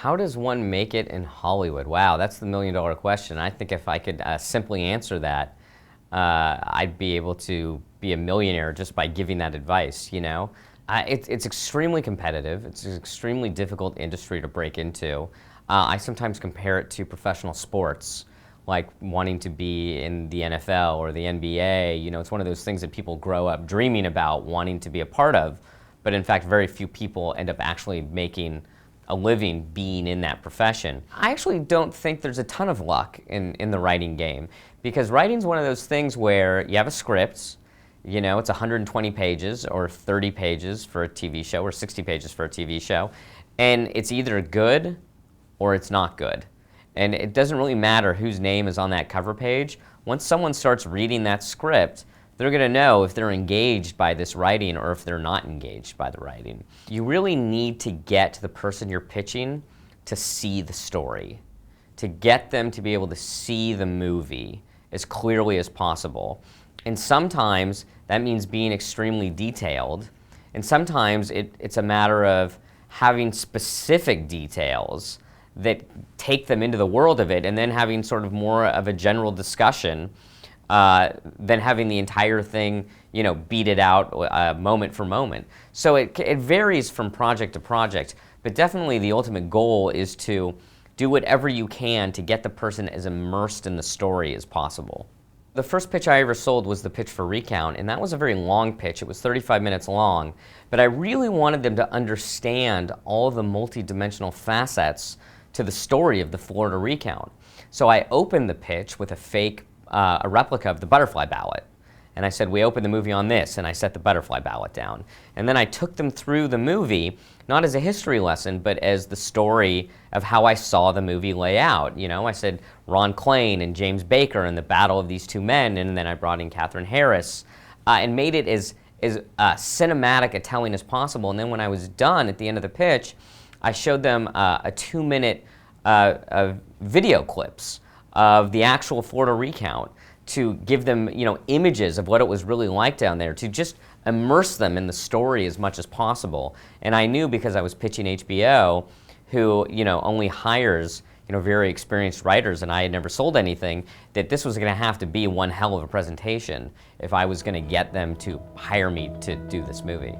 How does one make it in Hollywood? Wow, that's the million-dollar question. I think if I could simply answer that, I'd be able to be a millionaire just by giving that advice, you know? It's extremely competitive. It's an extremely difficult industry to break into. I sometimes compare it to professional sports, like wanting to be in the NFL or the NBA. You know, it's one of those things that people grow up dreaming about, wanting to be a part of, but in fact, very few people end up actually making a living being in that profession. I actually don't think there's a ton of luck in the writing game, because writing's one of those things where you have a script, you know, it's 120 pages or 30 pages for a TV show or 60 pages for a TV show, and it's either good or it's not good. And it doesn't really matter whose name is on that cover page. Once someone starts reading that script, they're going to know if they're engaged by this writing or if they're not engaged by the writing. You really need to get the person you're pitching to see the story, to get them to be able to see the movie as clearly as possible. And sometimes that means being extremely detailed, and sometimes it's a matter of having specific details that take them into the world of it, and then having sort of more of a general discussion than having the entire thing, you know, beat it out moment for moment. So it varies from project to project, but definitely the ultimate goal is to do whatever you can to get the person as immersed in the story as possible. The first pitch I ever sold was the pitch for Recount, and that was a very long pitch. It was 35 minutes long, but I really wanted them to understand all of the multi-dimensional facets to the story of the Florida Recount. So I opened the pitch with a replica of the butterfly ballot. And I said, we opened the movie on this, and I set the butterfly ballot down. And then I took them through the movie, not as a history lesson, but as the story of how I saw the movie lay out. You know, I said Ron Clane and James Baker and the battle of these two men, and then I brought in Katherine Harris, and made it as cinematic a telling as possible. And then when I was done at the end of the pitch, I showed them a 2-minute video clips of the actual Florida Recount to give them, you know, images of what it was really like down there, to just immerse them in the story as much as possible. And I knew, because I was pitching HBO, who, you know, only hires, you know, very experienced writers, and I had never sold anything, that this was going to have to be one hell of a presentation if I was going to get them to hire me to do this movie.